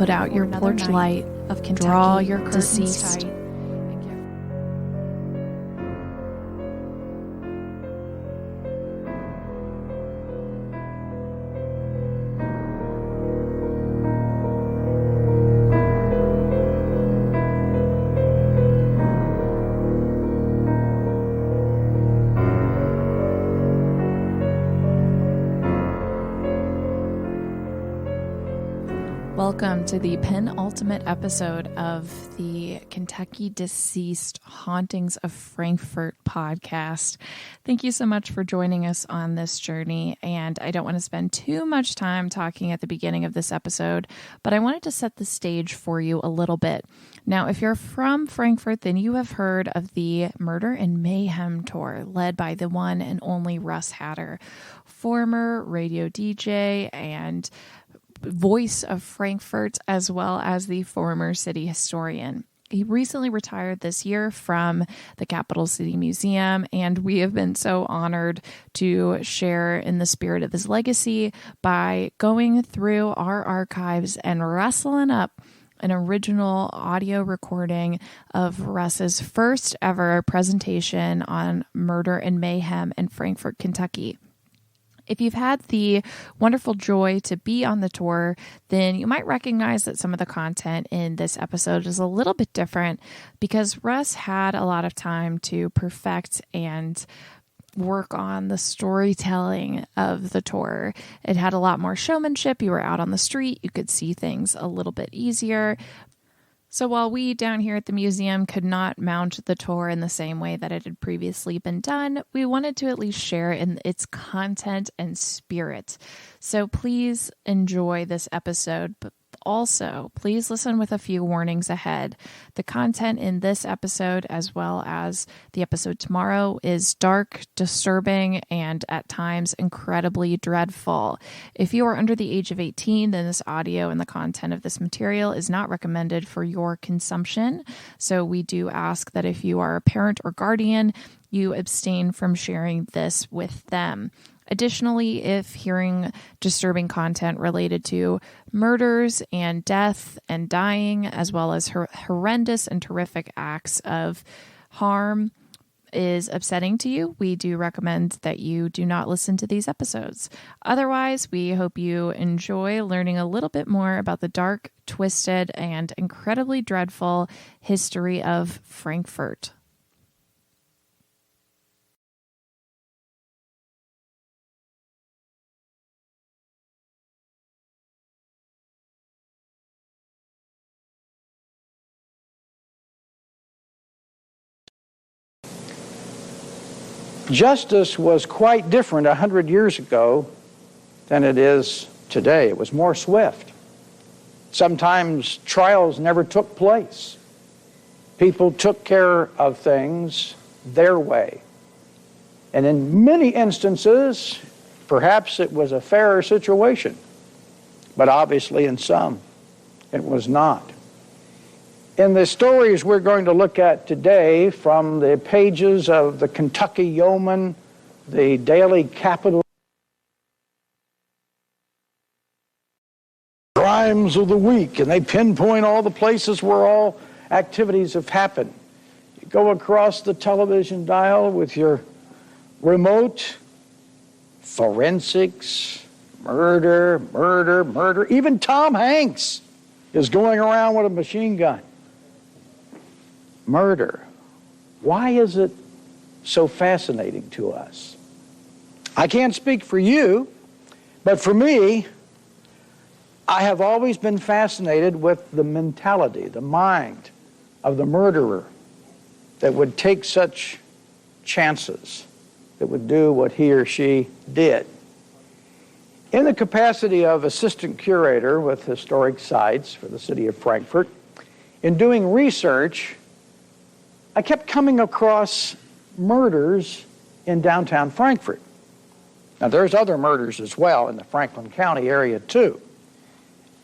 Put out your porch light, of Kentucky, draw your curtains deceased. tight. Welcome to the penultimate episode of the Kentucky Deceased Hauntings of Frankfort podcast. Thank you so much for joining us on this journey, and I don't want to spend too much time talking at the beginning of this episode, but I wanted to set the stage for you a little bit. Now, if you're from Frankfort, then you have heard of the Murder and Mayhem tour led by the one and only Russ Hatter, former radio DJ and voice of Frankfurt, as well as the former city historian. He recently retired this year from the Capital City Museum, and we have been so honored to share in the spirit of his legacy by going through our archives and wrestling up an original audio recording of Russ's first ever presentation on Murder and Mayhem in Frankfort, Kentucky. If you've had the wonderful joy to be on the tour, then you might recognize that some of the content in this episode is a little bit different because Russ had a lot of time to perfect and work on the storytelling of the tour. It had a lot more showmanship. You were out on the street. You could see things a little bit easier. So while we down here at the museum could not mount the tour in the same way that it had previously been done, we wanted to at least share in its content and spirit. So please enjoy this episode, but also please listen with a few warnings ahead. The content in this episode, as well as the episode tomorrow, is dark, disturbing, and at times incredibly dreadful. If you are under the age of 18, then this audio and the content of this material is not recommended for your consumption. So we do ask that if you are a parent or guardian, you abstain from sharing this with them. Additionally, if hearing disturbing content related to murders and death and dying, as well as horrendous and terrific acts of harm, is upsetting to you, we do recommend that you do not listen to these episodes. Otherwise, we hope you enjoy learning a little bit more about the dark, twisted, and incredibly dreadful history of Frankfort. Justice was quite different 100 years ago than it is today. It was more swift. Sometimes trials never took place. People took care of things their way. And in many instances, perhaps it was a fairer situation, but obviously in some, it was not. In the stories we're going to look at today from the pages of the Kentucky Yeoman, the Daily Capital, crimes of the week, and they pinpoint all the places where all activities have happened. You go across the television dial with your remote, forensics, murder. Even Tom Hanks is going around with a machine gun. Murder. Why is it so fascinating to us? I can't speak for you, but for me, I have always been fascinated with the mentality, the mind of the murderer that would take such chances, that would do what he or she did. In the capacity of assistant curator with historic sites for the city of Frankfort, in doing research, I kept coming across murders in downtown Frankfort. Now, there's other murders as well in the Franklin County area, too,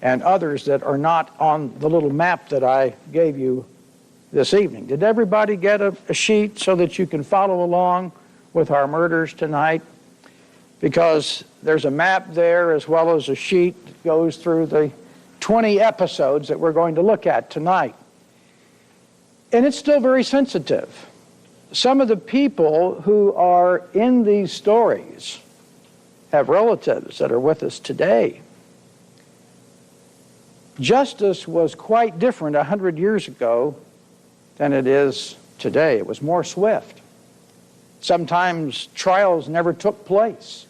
and others that are not on the little map that I gave you this evening. Did everybody get a sheet so that you can follow along with our murders tonight? Because there's a map there as well as a sheet that goes through the 20 episodes that we're going to look at tonight. And it's still very sensitive. Some of the people who are in these stories have relatives that are with us today. Justice was quite different 100 years ago than it is today. It was more swift. Sometimes trials never took place.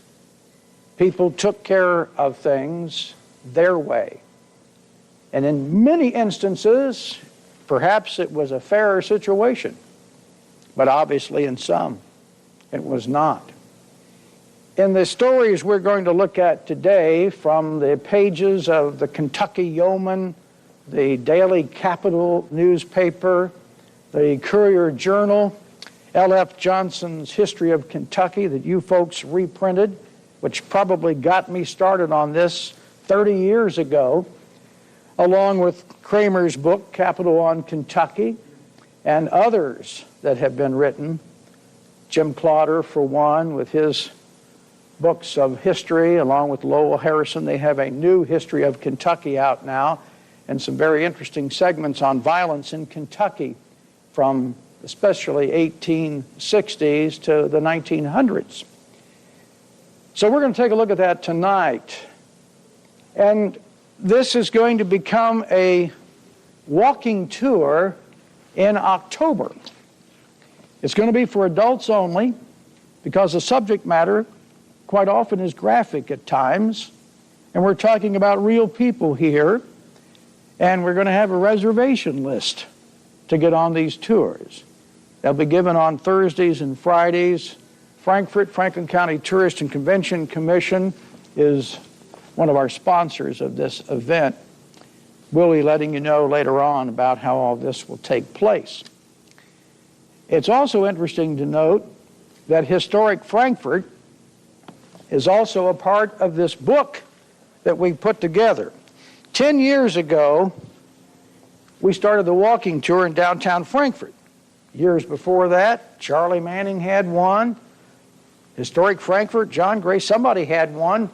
People took care of things their way. And in many instances, perhaps it was a fairer situation, but obviously in some, it was not. In the stories we're going to look at today, from the pages of the Kentucky Yeoman, the Daily Capital newspaper, the Courier Journal, L.F. Johnson's History of Kentucky that you folks reprinted, which probably got me started on this 30 years ago, along with Kramer's book, Capital on Kentucky, and others that have been written. Jim Clotter, for one, with his books of history, along with Lowell Harrison. They have a new History of Kentucky out now, and some very interesting segments on violence in Kentucky from especially 1860s to the 1900s. So we're going to take a look at that tonight. And this is going to become a walking tour in October. It's going to be for adults only, because the subject matter quite often is graphic at times, and we're talking about real people here, and we're going to have a reservation list to get on these tours. They'll be given on Thursdays and Fridays. Franklin County Tourist and Convention Commission is one of our sponsors of this event. We'll be letting you know later on about how all this will take place. It's also interesting to note that Historic Frankfort is also a part of this book that we put together. 10 years ago, we started the walking tour in downtown Frankfort. Years before that, Charlie Manning had one. Historic Frankfort, John Gray, somebody had one.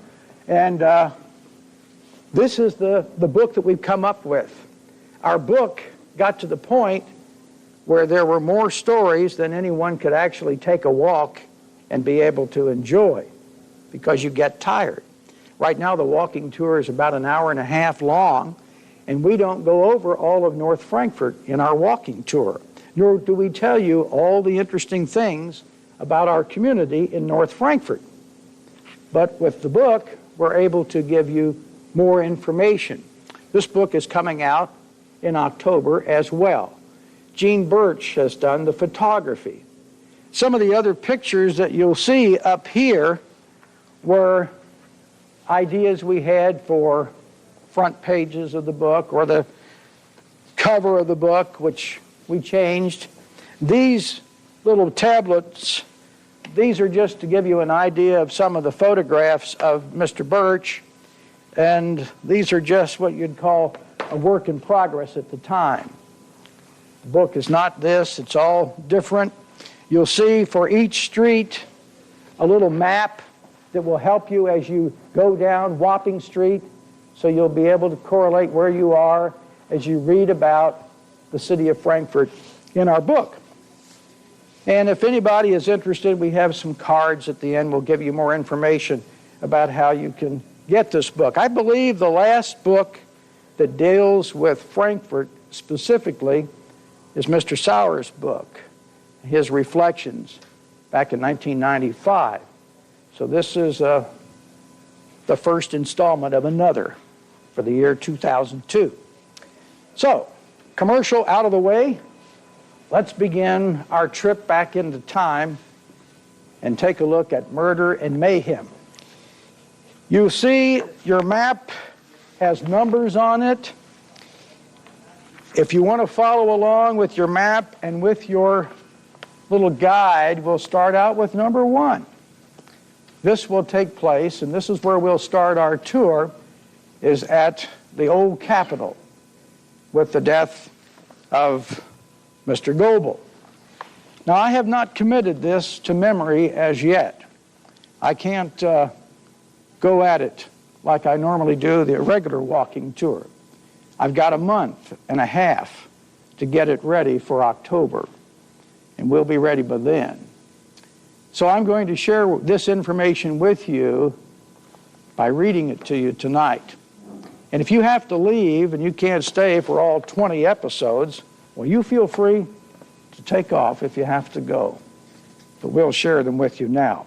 And this is the book that we've come up with. Our book got to the point where there were more stories than anyone could actually take a walk and be able to enjoy, because you get tired. Right now the walking tour is about an hour and a half long, and we don't go over all of North Frankfort in our walking tour, nor do we tell you all the interesting things about our community in North Frankfort. But with the book, we're able to give you more information. This book is coming out in October as well. Gene Birch has done the photography. Some of the other pictures that you'll see up here were ideas we had for front pages of the book, or the cover of the book, which we changed. These little tablets, these are just to give you an idea of some of the photographs of Mr. Birch, and these are just what you'd call a work in progress at the time. The book is not this, it's all different. You'll see for each street a little map that will help you as you go down Wapping Street, so you'll be able to correlate where you are as you read about the city of Frankfort in our book. And if anybody is interested, we have some cards at the end. We'll give you more information about how you can get this book. I believe the last book that deals with Frankfort specifically is Mr. Sauer's book, his reflections back in 1995. So this is the first installment of another for the year 2002. So, commercial out of the way. Let's begin our trip back into time and take a look at murder and mayhem. You see your map has numbers on it. If you want to follow along with your map and with your little guide, we'll start out with number 1. This will take place, and this is where we'll start our tour, is at the old Capitol with the death of Mr. Goebel. Now, I have not committed this to memory as yet. I can't go at it like I normally do the regular walking tour. I've got a month and a half to get it ready for October, and we'll be ready by then. So I'm going to share this information with you by reading it to you tonight. And if you have to leave and you can't stay for all 20 episodes, well, you feel free to take off if you have to go. But we'll share them with you now.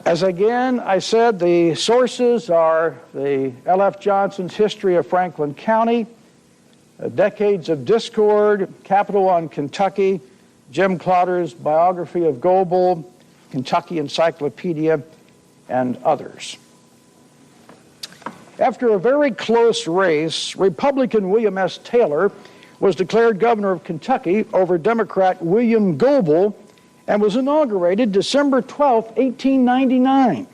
As again I said, the sources are the L.F. Johnson's History of Franklin County, Decades of Discord, Capital on Kentucky, Jim Clotter's Biography of Goebel, Kentucky Encyclopedia, and others. After a very close race, Republican William S. Taylor was declared governor of Kentucky over Democrat William Goebel and was inaugurated December 12, 1899.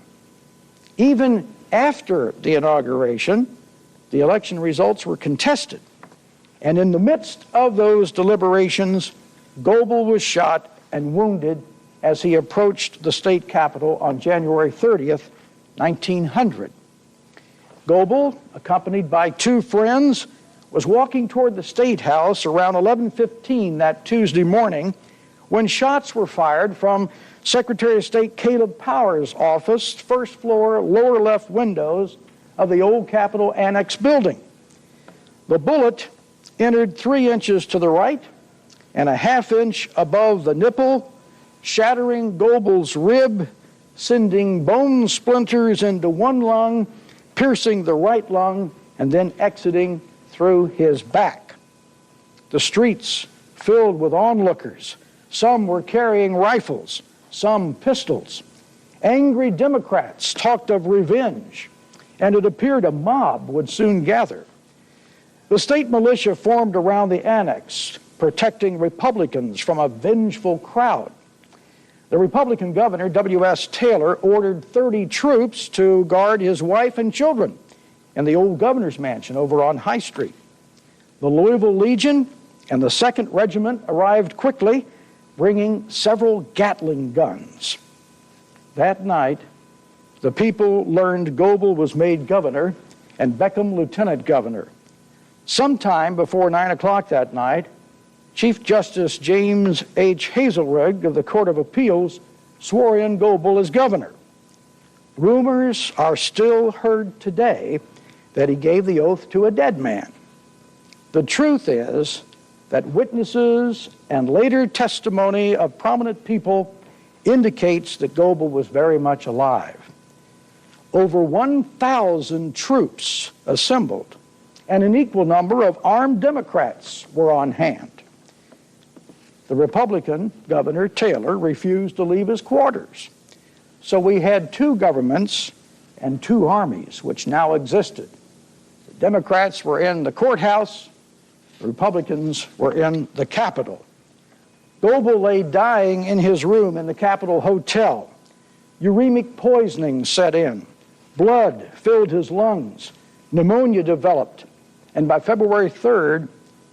Even after the inauguration, the election results were contested. And in the midst of those deliberations, Goebel was shot and wounded as he approached the state capitol on January 30th, 1900. Goebel, accompanied by two friends, was walking toward the State House around 11:15 that Tuesday morning when shots were fired from Secretary of State Caleb Powers' office, first floor, lower left windows of the old Capitol Annex building. The bullet entered 3 inches to the right and a ½ inch above the nipple, shattering Goebel's rib, sending bone splinters into one lung, piercing the right lung, and then exiting through his back. The streets filled with onlookers. Some were carrying rifles, some pistols. Angry Democrats talked of revenge, and it appeared a mob would soon gather. The state militia formed around the annex, protecting Republicans from a vengeful crowd. The Republican governor, W.S. Taylor, ordered 30 troops to guard his wife and children in the old governor's mansion over on High Street. The Louisville Legion and the 2nd Regiment arrived quickly, bringing several Gatling guns. That night, the people learned Goebel was made governor and Beckham lieutenant governor. Sometime before 9 o'clock that night, Chief Justice James H. Hazelrig of the Court of Appeals swore in Goebel as governor. Rumors are still heard today that he gave the oath to a dead man. The truth is that witnesses and later testimony of prominent people indicates that Goebel was very much alive. Over 1,000 troops assembled, and an equal number of armed Democrats were on hand. The Republican governor, Taylor, refused to leave his quarters. So we had 2 governments and 2 armies which now existed. The Democrats were in the courthouse, the Republicans were in the Capitol. Goebel lay dying in his room in the Capitol Hotel. Uremic poisoning set in. Blood filled his lungs. Pneumonia developed. And by February 3rd,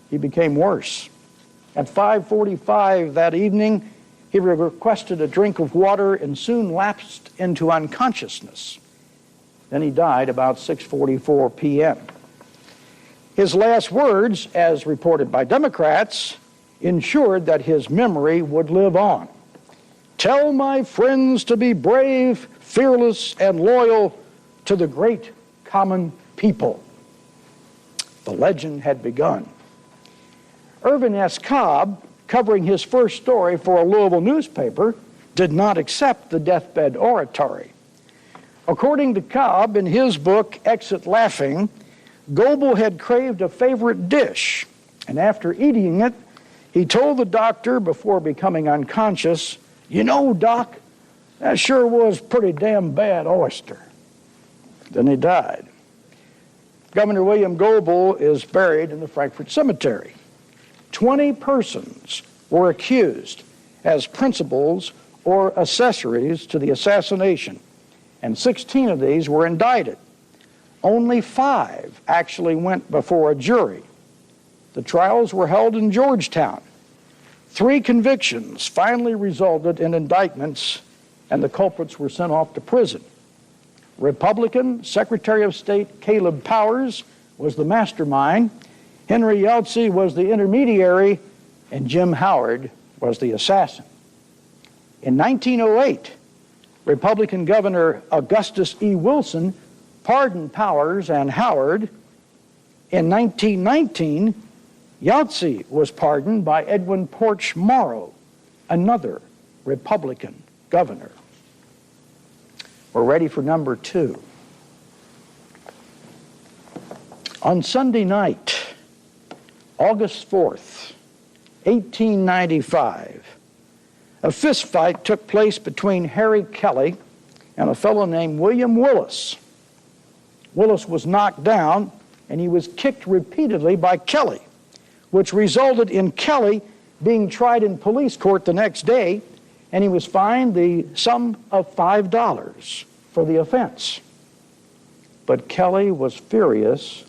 he became worse. At 5:45 that evening, he requested a drink of water and soon lapsed into unconsciousness. Then he died about 6:44 p.m. His last words, as reported by Democrats, ensured that his memory would live on. Tell my friends to be brave, fearless, and loyal to the great common people. The legend had begun. Irvin S. Cobb, covering his first story for a Louisville newspaper, did not accept the deathbed oratory. According to Cobb, in his book, Exit Laughing, Goebel had craved a favorite dish, and after eating it, he told the doctor before becoming unconscious, "You know, Doc, that sure was pretty damn bad oyster." Then he died. Governor William Goebel is buried in the Frankfort Cemetery. 20 persons were accused as principals or accessories to the assassination, and 16 of these were indicted. Only 5 actually went before a jury. The trials were held in Georgetown. 3 convictions finally resulted in indictments, and the culprits were sent off to prison. Republican Secretary of State Caleb Powers was the mastermind, Henry Yeltsin was the intermediary, and Jim Howard was the assassin. In 1908, Republican Governor Augustus E. Wilson pardoned Powers and Howard. In 1919, Yeltsin was pardoned by Edwin Porch Morrow, another Republican governor. We're ready for number 2. On Sunday night, August 4th, 1895, a fist fight took place between Harry Kelly and a fellow named William Willis. Willis was knocked down and he was kicked repeatedly by Kelly, which resulted in Kelly being tried in police court the next day, and he was fined the sum of $5 for the offense. But Kelly was furious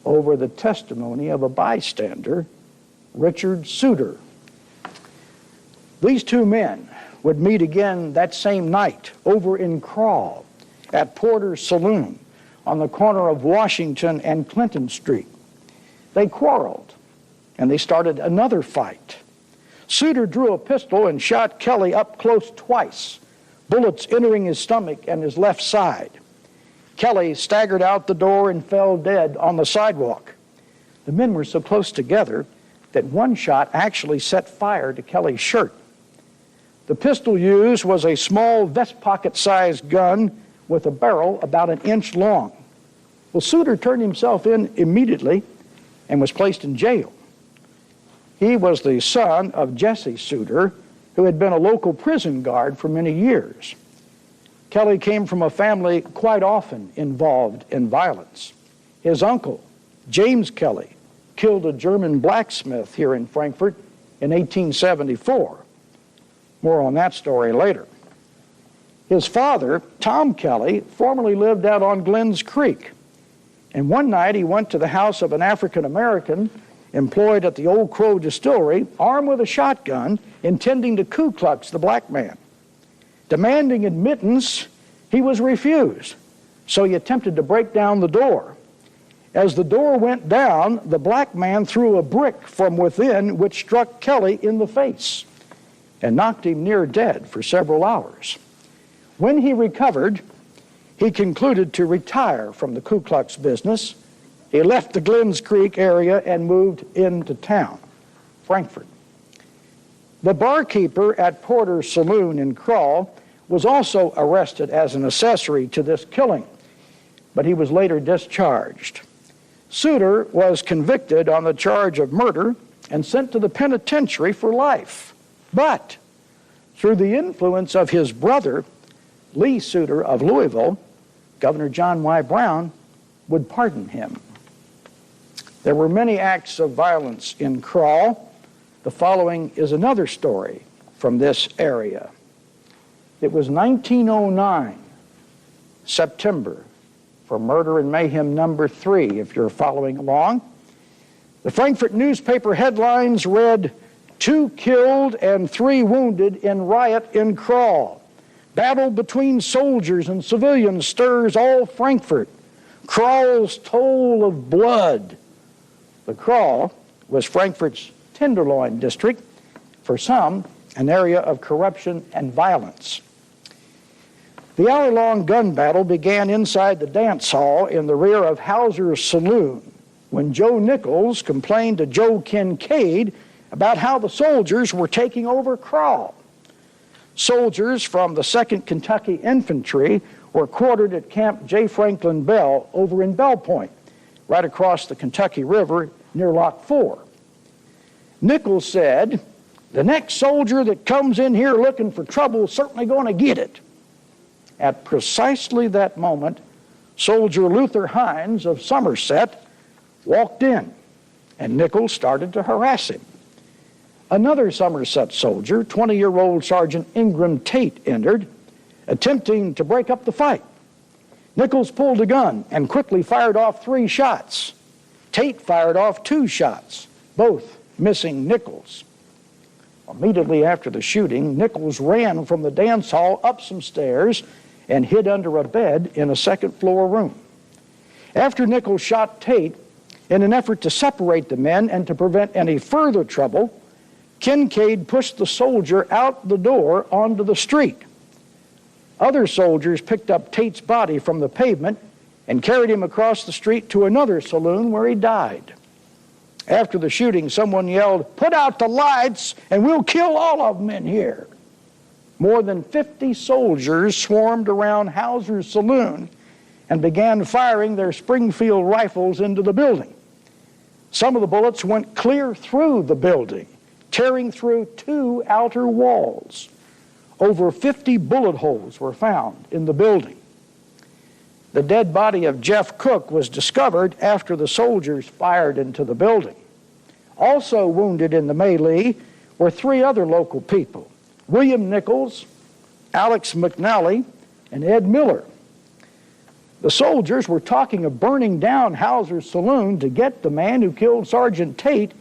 over the testimony of a bystander, Richard Suter. These two men would meet again that same night over in Crawl at Porter's Saloon on the corner of Washington and Clinton Street. They quarreled, and they started another fight. Suter drew a pistol and shot Kelly up close twice, bullets entering his stomach and his left side. Kelly staggered out the door and fell dead on the sidewalk. The men were so close together that one shot actually set fire to Kelly's shirt. The pistol used was a small vest pocket-sized gun with a barrel about an inch long. Well, Suter turned himself in immediately and was placed in jail. He was the son of Jesse Suter, who had been a local prison guard for many years. Kelly came from a family quite often involved in violence. His uncle, James Kelly, killed a German blacksmith here in Frankfort in 1874. More on that story later. His father, Tom Kelly, formerly lived out on Glens Creek. And one night he went to the house of an African American employed at the Old Crow Distillery, armed with a shotgun, intending to Ku Klux the black man. Demanding admittance, he was refused, so he attempted to break down the door. As the door went down, the black man threw a brick from within, which struck Kelly in the face and knocked him near dead for several hours. When he recovered, he concluded to retire from the Ku Klux business. He left the Glens Creek area and moved into town, Frankfort. The barkeeper at Porter's Saloon in Crawl was also arrested as an accessory to this killing, but he was later discharged. Suter was convicted on the charge of murder and sent to the penitentiary for life. But through the influence of his brother, Lee Suter of Louisville, Governor John Y. Brown would pardon him. There were many acts of violence in Crawl. The following is another story from this area. It was 1909, September, for Murder and Mayhem number 3, if you're following along. The Frankfort newspaper headlines read, 2 killed and 3 wounded in riot in Crawl. Battle between soldiers and civilians stirs all Frankfort. Crawl's toll of blood. The Crawl was Frankfort's Tenderloin district, for some, an area of corruption and violence. The hour-long gun battle began inside the dance hall in the rear of Hauser's Saloon when Joe Nichols complained to Joe Kincaid about how the soldiers were taking over Crawl. Soldiers from the 2nd Kentucky Infantry were quartered at Camp J. Franklin Bell over in Bell Point, right across the Kentucky River near Lock 4. Nichols said, "The next soldier that comes in here looking for trouble is certainly going to get it." At precisely that moment, Soldier Luther Hines of Somerset walked in, and Nichols started to harass him. Another Somerset soldier, 20-year-old Sergeant Ingram Tate, entered, attempting to break up the fight. Nichols pulled a gun and quickly fired off 3 shots. Tate fired off 2 shots, both missing Nichols. Immediately after the shooting, Nichols ran from the dance hall up some stairs and hid under a bed in a second-floor room. After Nichols shot Tate, in an effort to separate the men and to prevent any further trouble, Kincaid pushed the soldier out the door onto the street. Other soldiers picked up Tate's body from the pavement and carried him across the street to another saloon where he died. After the shooting, someone yelled, "Put out the lights and we'll kill all of them in here." More than 50 soldiers swarmed around Hauser's saloon and began firing their Springfield rifles into the building. Some of the bullets went clear through the building, tearing through 2 outer walls. Over 50 bullet holes were found in the building. The dead body of Jeff Cook was discovered after the soldiers fired into the building. Also wounded in the melee were 3 other local people, William Nichols, Alex McNally, and Ed Miller. The soldiers were talking of burning down Hauser's saloon to get the man who killed Sergeant Tate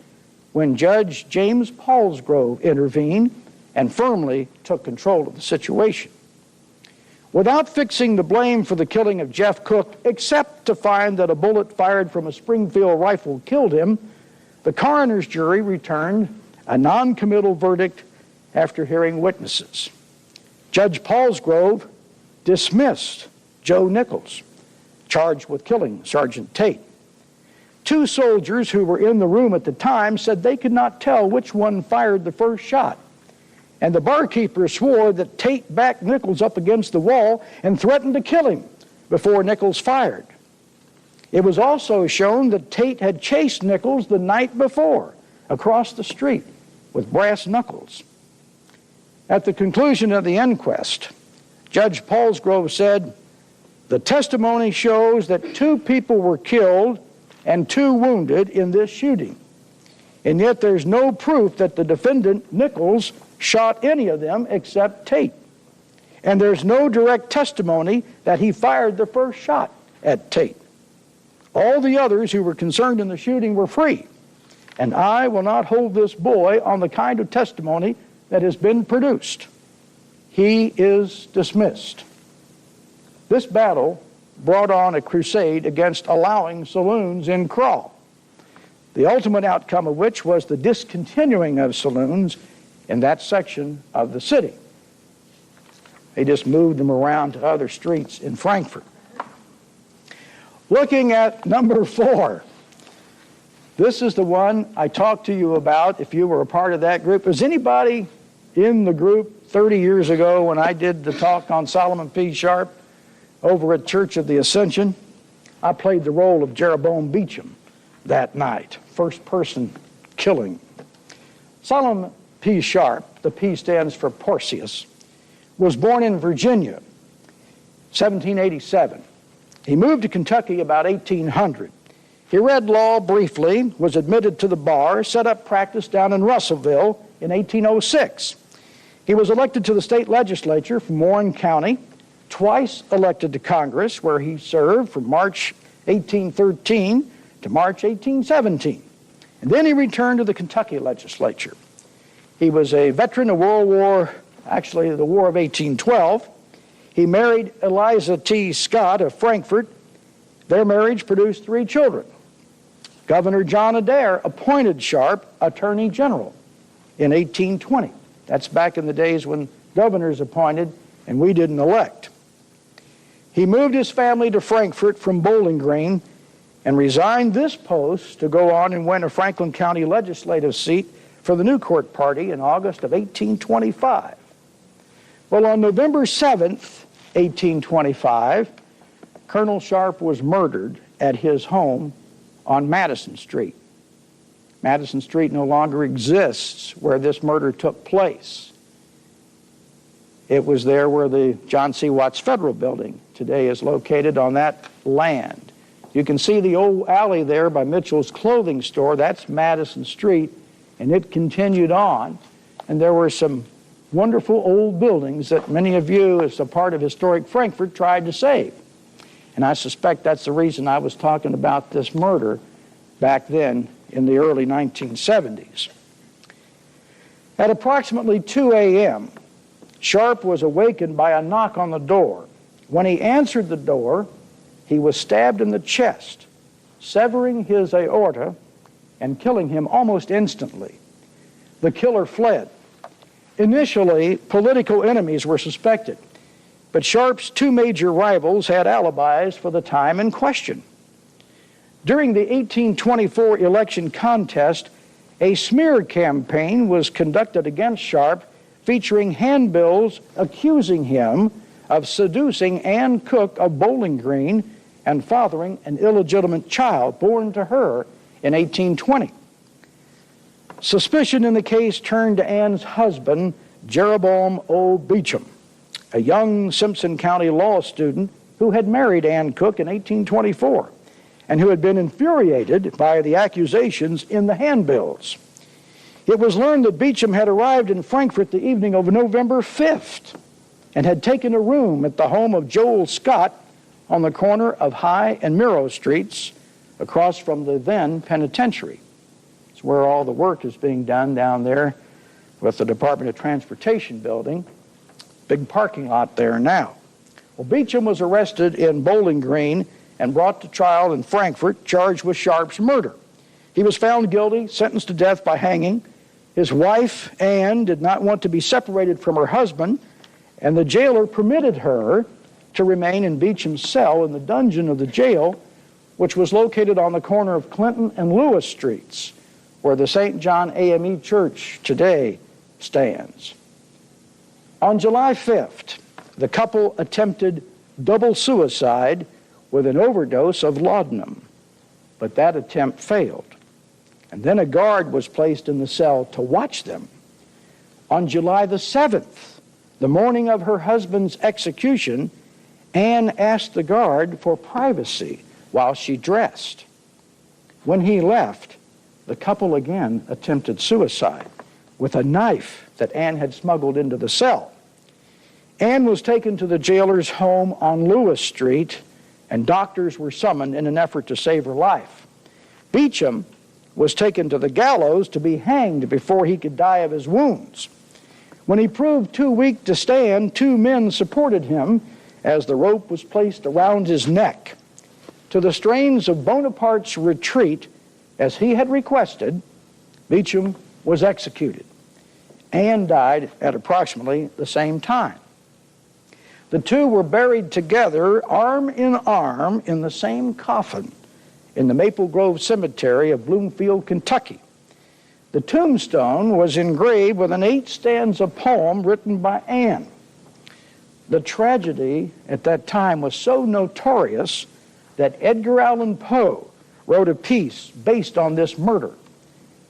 when Judge James Paulsgrove intervened and firmly took control of the situation. Without fixing the blame for the killing of Jeff Cook, except to find that a bullet fired from a Springfield rifle killed him, the coroner's jury returned a non-committal verdict after hearing witnesses. Judge Paulsgrove dismissed Joe Nichols, charged with killing Sergeant Tate. 2 soldiers who were in the room at the time said they could not tell which one fired the first shot. And the barkeeper swore that Tate backed Nichols up against the wall and threatened to kill him before Nichols fired. It was also shown that Tate had chased Nichols the night before across the street with brass knuckles. At the conclusion of the inquest, Judge Paulsgrove said, "The testimony shows that 2 people were killed and 2 wounded in this shooting. And yet there's no proof that the defendant, Nichols, shot any of them except Tate. And there's no direct testimony that he fired the first shot at Tate. All the others who were concerned in the shooting were free. And I will not hold this boy on the kind of testimony that has been produced. He is dismissed." This battle brought on a crusade against allowing saloons in Craw, the ultimate outcome of which was the discontinuing of saloons in that section of the city. They just moved them around to other streets in Frankfort. Looking at number 4, this is the one I talked to you about if you were a part of that group. Was anybody in the group 30 years ago when I did the talk on Solomon P. Sharp over at Church of the Ascension? I played the role of Jeroboam Beecham that night, first-person killing. Solomon P. Sharp, the P stands for Porcius, was born in Virginia, 1787. He moved to Kentucky about 1800. He read law briefly, was admitted to the bar, set up practice down in Russellville in 1806. He was elected to the state legislature from Warren County, twice elected to Congress, where he served from March 1813 to March 1817. And then he returned to the Kentucky legislature. He was a veteran of the War of 1812. He married Eliza T. Scott of Frankfort. Their marriage produced 3 children. Governor John Adair appointed Sharp Attorney General in 1820. That's back in the days when governors appointed and we didn't elect. He moved his family to Frankfort from Bowling Green and resigned this post to go on and win a Franklin County legislative seat for the Newcourt Party in August of 1825. Well, on November 7th, 1825, Colonel Sharp was murdered at his home on Madison Street. Madison Street no longer exists where this murder took place. It was there where the John C. Watts Federal Building today is located, on that land. You can see the old alley there by Mitchell's clothing store. That's Madison Street, and it continued on. And there were some wonderful old buildings that many of you, as a part of historic Frankfort, tried to save. And I suspect that's the reason I was talking about this murder back then in the early 1970s. At approximately 2 a.m., Sharp was awakened by a knock on the door. When he answered the door, he was stabbed in the chest, severing his aorta and killing him almost instantly. The killer fled. Initially, political enemies were suspected, but Sharp's two major rivals had alibis for the time in question. During the 1824 election contest, a smear campaign was conducted against Sharp, featuring handbills accusing him of seducing Ann Cook of Bowling Green and fathering an illegitimate child born to her in 1820. Suspicion in the case turned to Ann's husband, Jeroboam O. Beecham, a young Simpson County law student who had married Ann Cook in 1824 and who had been infuriated by the accusations in the handbills. It was learned that Beecham had arrived in Frankfort the evening of November 5th and had taken a room at the home of Joel Scott on the corner of High and Miro Streets across from the then penitentiary. It's where all the work is being done down there with the Department of Transportation building. Big parking lot there now. Well, Beecham was arrested in Bowling Green and brought to trial in Frankfort, charged with Sharp's murder. He was found guilty, sentenced to death by hanging. His wife, Ann, did not want to be separated from her husband, and the jailer permitted her to remain in Beecham's cell in the dungeon of the jail, which was located on the corner of Clinton and Lewis Streets, where the St. John AME Church today stands. On July 5th, the couple attempted double suicide with an overdose of laudanum, but that attempt failed. And then a guard was placed in the cell to watch them. On July the 7th, the morning of her husband's execution, Ann asked the guard for privacy while she dressed. When he left, the couple again attempted suicide with a knife that Ann had smuggled into the cell. Ann was taken to the jailer's home on Lewis Street, and doctors were summoned in an effort to save her life. Beecham was taken to the gallows to be hanged before he could die of his wounds. When he proved too weak to stand, two men supported him as the rope was placed around his neck. To the strains of Bonaparte's Retreat, as he had requested, Beecham was executed. Ann died at approximately the same time. The two were buried together, arm in arm, in the same coffin in the Maple Grove Cemetery of Bloomfield, Kentucky. The tombstone was engraved with an 8-stanza poem written by Ann. The tragedy at that time was so notorious that Edgar Allan Poe wrote a piece based on this murder.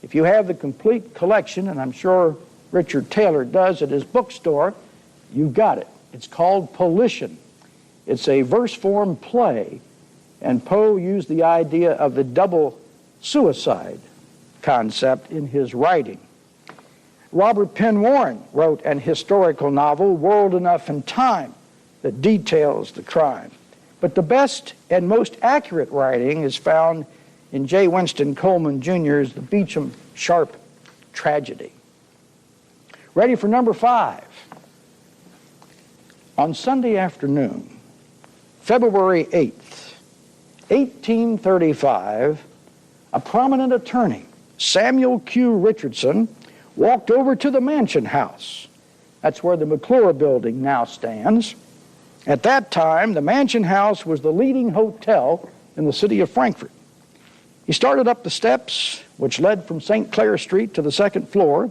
If you have the complete collection, and I'm sure Richard Taylor does at his bookstore, you got it. It's called Polition. It's a verse form play, and Poe used the idea of the double suicide concept in his writing. Robert Penn Warren wrote an historical novel, World Enough and Time, that details the crime. But the best and most accurate writing is found in J. Winston Coleman Jr.'s The Beecham Sharp Tragedy. Ready for number 5. On Sunday afternoon, February 8th, 1835, a prominent attorney, Samuel Q. Richardson, walked over to the Mansion House. That's where the McClure building now stands. At that time, the Mansion House was the leading hotel in the city of Frankfort. He started up the steps, which led from St. Clair Street to the second floor.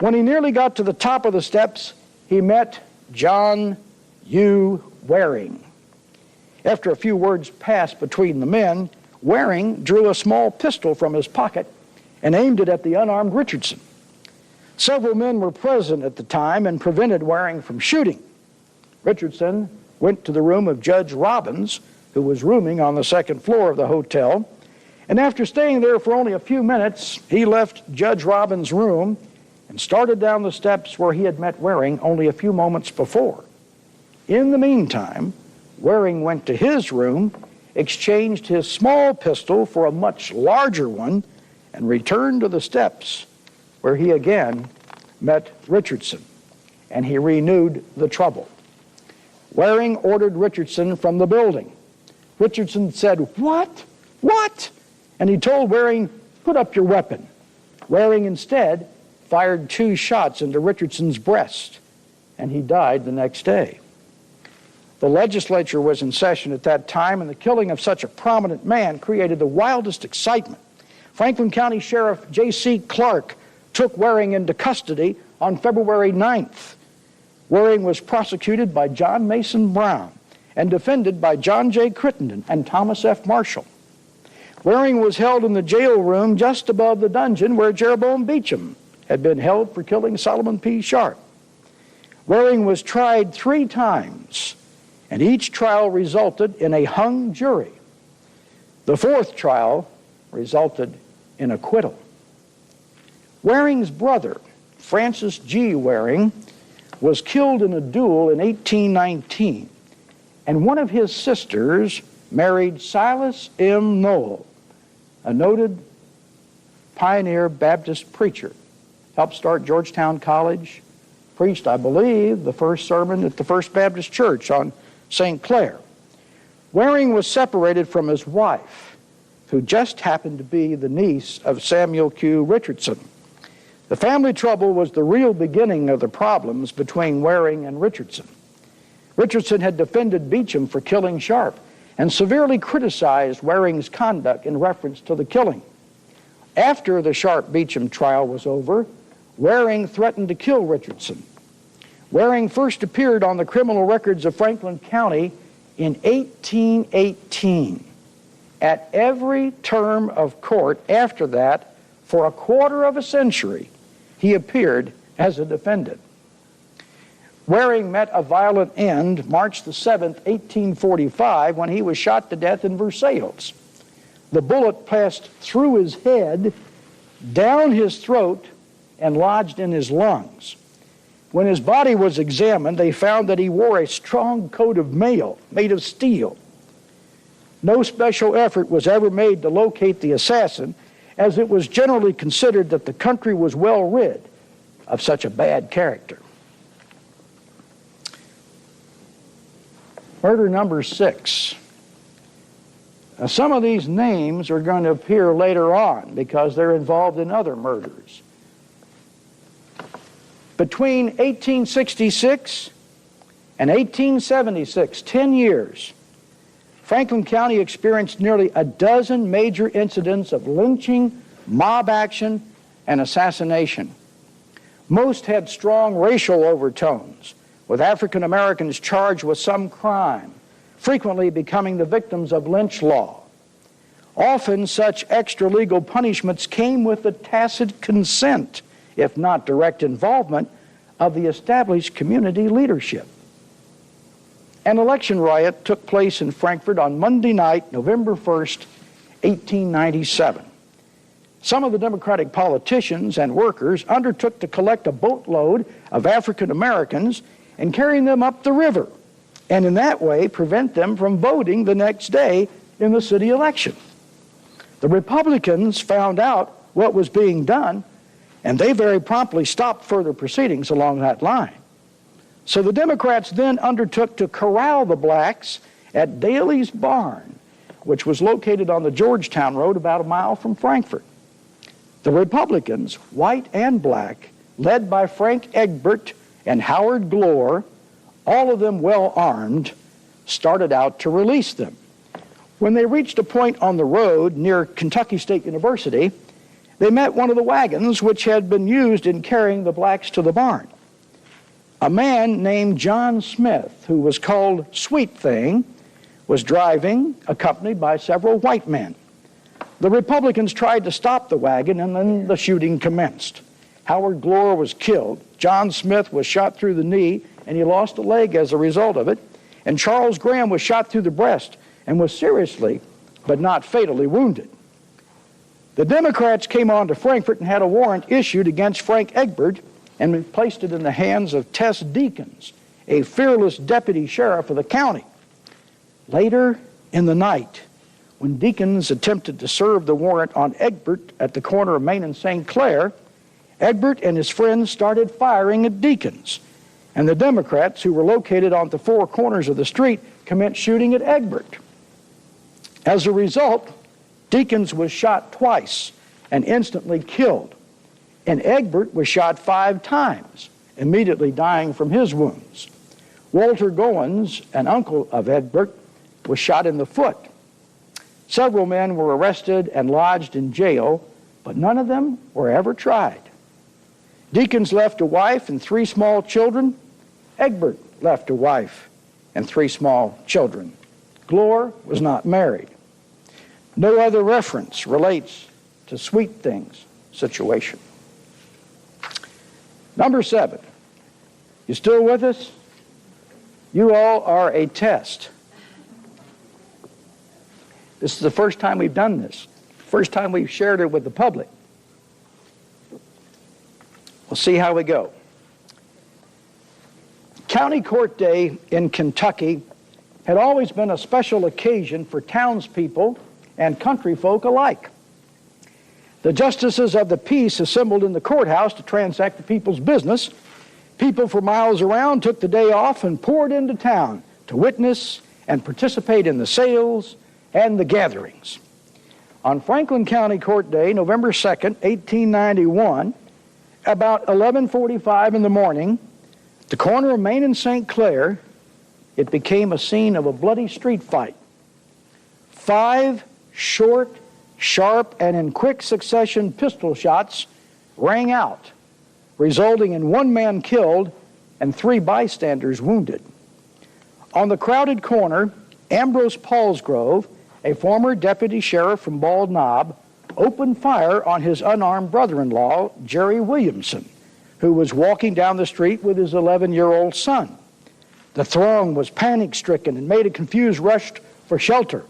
When he nearly got to the top of the steps, he met John U. Waring. After a few words passed between the men, Waring drew a small pistol from his pocket and aimed it at the unarmed Richardson. Several men were present at the time and prevented Waring from shooting. Richardson went to the room of Judge Robbins, who was rooming on the second floor of the hotel, and after staying there for only a few minutes, he left Judge Robbins' room and started down the steps where he had met Waring only a few moments before. In the meantime, Waring went to his room, exchanged his small pistol for a much larger one, and returned to the steps where he again met Richardson, and he renewed the trouble. Waring ordered Richardson from the building. Richardson said, "What? What?" And he told Waring, "Put up your weapon." Waring instead fired 2 shots into Richardson's breast, and he died the next day. The legislature was in session at that time, and the killing of such a prominent man created the wildest excitement. Franklin County Sheriff J.C. Clark took Waring into custody on February 9th. Waring was prosecuted by John Mason Brown and defended by John J. Crittenden and Thomas F. Marshall. Waring was held in the jail room just above the dungeon where Jeroboam Beecham had been held for killing Solomon P. Sharp. Waring was tried 3 times, and each trial resulted in a hung jury. The 4th trial resulted in acquittal. Waring's brother, Francis G. Waring, was killed in a duel in 1819, and one of his sisters married Silas M. Noel, a noted pioneer Baptist preacher. Helped start Georgetown College, preached, I believe, the first sermon at the First Baptist Church on St. Clair. Waring was separated from his wife, who just happened to be the niece of Samuel Q. Richardson. The family trouble was the real beginning of the problems between Waring and Richardson. Richardson had defended Beecham for killing Sharp and severely criticized Waring's conduct in reference to the killing. After the Sharp-Beecham trial was over, Waring threatened to kill Richardson. Waring first appeared on the criminal records of Franklin County in 1818. At every term of court after that, for a quarter of a century, he appeared as a defendant. Waring met a violent end March the 7th, 1845, when he was shot to death in Versailles. The bullet passed through his head, down his throat, and lodged in his lungs. When his body was examined, they found that he wore a strong coat of mail made of steel. No special effort was ever made to locate the assassin, as it was generally considered that the country was well rid of such a bad character. Murder number 6. Now, some of these names are going to appear later on because they're involved in other murders. Between 1866 and 1876, 10 years, Franklin County experienced nearly a dozen major incidents of lynching, mob action, and assassination. Most had strong racial overtones, with African Americans charged with some crime, frequently becoming the victims of lynch law. Often such extra-legal punishments came with the tacit consent, if not direct involvement, of the established community leadership. An election riot took place in Frankfort on Monday night, November 1st, 1897. Some of the Democratic politicians and workers undertook to collect a boatload of African Americans and carry them up the river, and in that way prevent them from voting the next day in the city election. The Republicans found out what was being done, and they very promptly stopped further proceedings along that line. So the Democrats then undertook to corral the blacks at Daly's Barn, which was located on the Georgetown Road about a mile from Frankfort. The Republicans, white and black, led by Frank Egbert and Howard Glore, all of them well armed, started out to release them. When they reached a point on the road near Kentucky State University, they met one of the wagons which had been used in carrying the blacks to the barn. A man named John Smith, who was called Sweet Thing, was driving, accompanied by several white men. The Republicans tried to stop the wagon, and then the shooting commenced. Howard Glore was killed. John Smith was shot through the knee, and he lost a leg as a result of it. And Charles Graham was shot through the breast and was seriously, but not fatally, wounded. The Democrats came on to Frankfort and had a warrant issued against Frank Egbert and placed it in the hands of Tess Deakins, a fearless deputy sheriff of the county. Later in the night, when Deakins attempted to serve the warrant on Egbert at the corner of Main and St. Clair, Egbert and his friends started firing at Deakins. And the Democrats, who were located on the four corners of the street, commenced shooting at Egbert. As a result, Deakins was shot twice and instantly killed, and Egbert was shot 5 times, immediately dying from his wounds. Walter Goins, an uncle of Egbert, was shot in the foot. Several men were arrested and lodged in jail, but none of them were ever tried. Deakins left a wife and 3 small children. Egbert left a wife and 3 small children. Glore was not married. No other reference relates to Sweet Thing's situation. Number 7. You still with us? You all are a test. This is the first time we've done this. First time we've shared it with the public. We'll see how we go. County Court Day in Kentucky had always been a special occasion for townspeople and country folk alike. The justices of the peace assembled in the courthouse to transact the people's business. People for miles around took the day off and poured into town to witness and participate in the sales and the gatherings. On Franklin County Court Day, November 2nd, 1891, about 11:45 in the morning, at the corner of Main and St. Clair, it became a scene of a bloody street fight. 5 short, sharp, and in quick succession pistol shots rang out, resulting in 1 man killed and 3 bystanders wounded. On the crowded corner, Ambrose Palsgrove, a former deputy sheriff from Bald Knob, opened fire on his unarmed brother-in-law, Jerry Williamson, who was walking down the street with his 11-year-old son. The throng was panic-stricken and made a confused rush for shelter.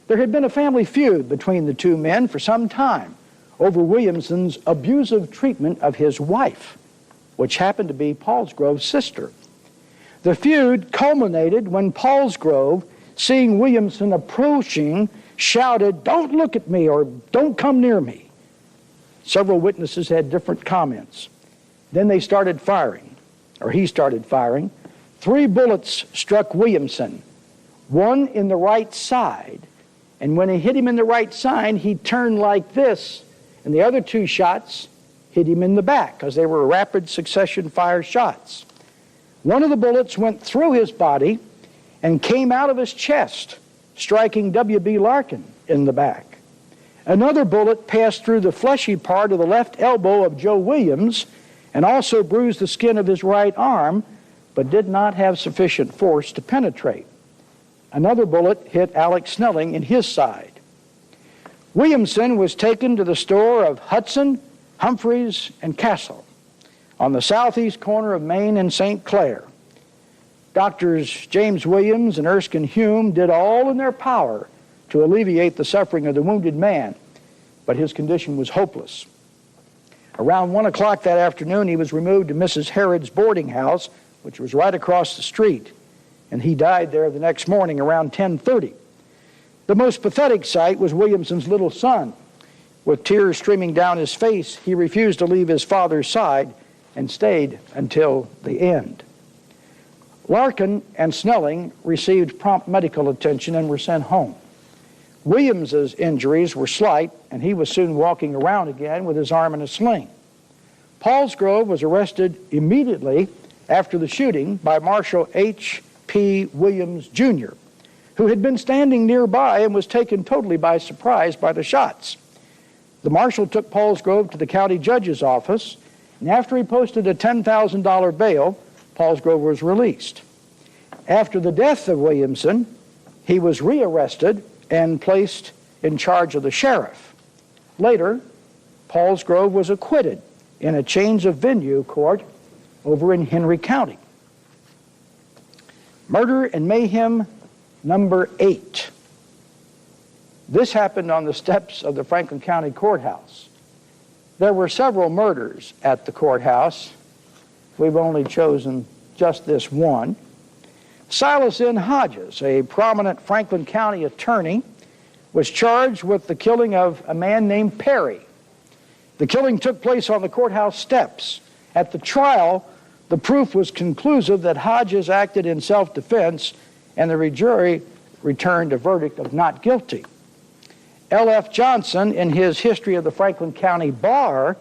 There had been a family feud between the 2 men for some time over Williamson's abusive treatment of his wife, which happened to be Palsgrove's sister. The feud culminated when Palsgrove, seeing Williamson approaching, shouted, "Don't look at me," or "Don't come near me." Several witnesses had different comments. Then they started firing, or he started firing. 3 bullets struck Williamson, 1 in the right side, and when he hit him in the right side, he turned like this, and the other 2 shots hit him in the back because they were rapid succession fire shots. One of the bullets went through his body and came out of his chest, striking W.B. Larkin in the back. Another bullet passed through the fleshy part of the left elbow of Joe Williams and also bruised the skin of his right arm, but did not have sufficient force to penetrate. Another bullet hit Alex Snelling in his side. Williamson was taken to the store of Hudson, Humphreys, and Castle on the southeast corner of Main and St. Clair. Doctors James Williams and Erskine Hume did all in their power to alleviate the suffering of the wounded man, but his condition was hopeless. Around 1 o'clock that afternoon, he was removed to Mrs. Harrod's boarding house, which was right across the street, and he died there the next morning around 10:30. The most pathetic sight was Williamson's little son. With tears streaming down his face, he refused to leave his father's side and stayed until the end. Larkin and Snelling received prompt medical attention and were sent home. Williams's injuries were slight, and he was soon walking around again with his arm in a sling. Palsgrove was arrested immediately after the shooting by Marshal H.P. Williams, Jr., who had been standing nearby and was taken totally by surprise by the shots. The marshal took Palsgrove to the county judge's office, and after he posted a $10,000 bail, Palsgrove was released. After the death of Williamson, he was rearrested and placed in charge of the sheriff. Later, Palsgrove was acquitted in a change of venue court over in Henry County. Murder and mayhem number 8. This happened on the steps of the Franklin County Courthouse. There were several murders at the courthouse. We've only chosen just this one. Silas N. Hodges, a prominent Franklin County attorney, was charged with the killing of a man named Perry. The killing took place on the courthouse steps. At the trial, The proof was conclusive that Hodges acted in self-defense, and the jury returned a verdict of not guilty. L.F. Johnson, in his History of the Franklin County Bar,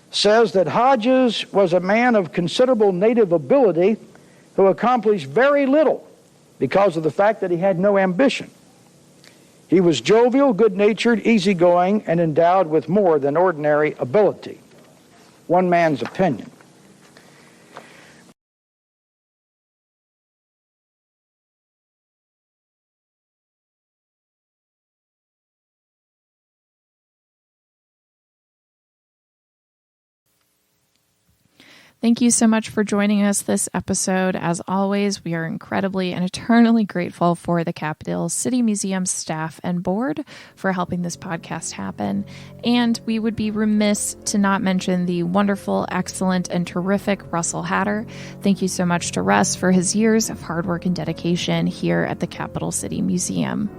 says that Hodges was a man of considerable native ability who accomplished very little because of the fact that he had no ambition. He was jovial, good-natured, easygoing, and endowed with more than ordinary ability. One man's opinion. Thank you so much for joining us this episode. As always, we are incredibly and eternally grateful for the Capital City Museum staff and board for helping this podcast happen. And we would be remiss to not mention the wonderful, excellent, and terrific Russell Hatter. Thank you so much to Russ for his years of hard work and dedication here at the Capital City Museum.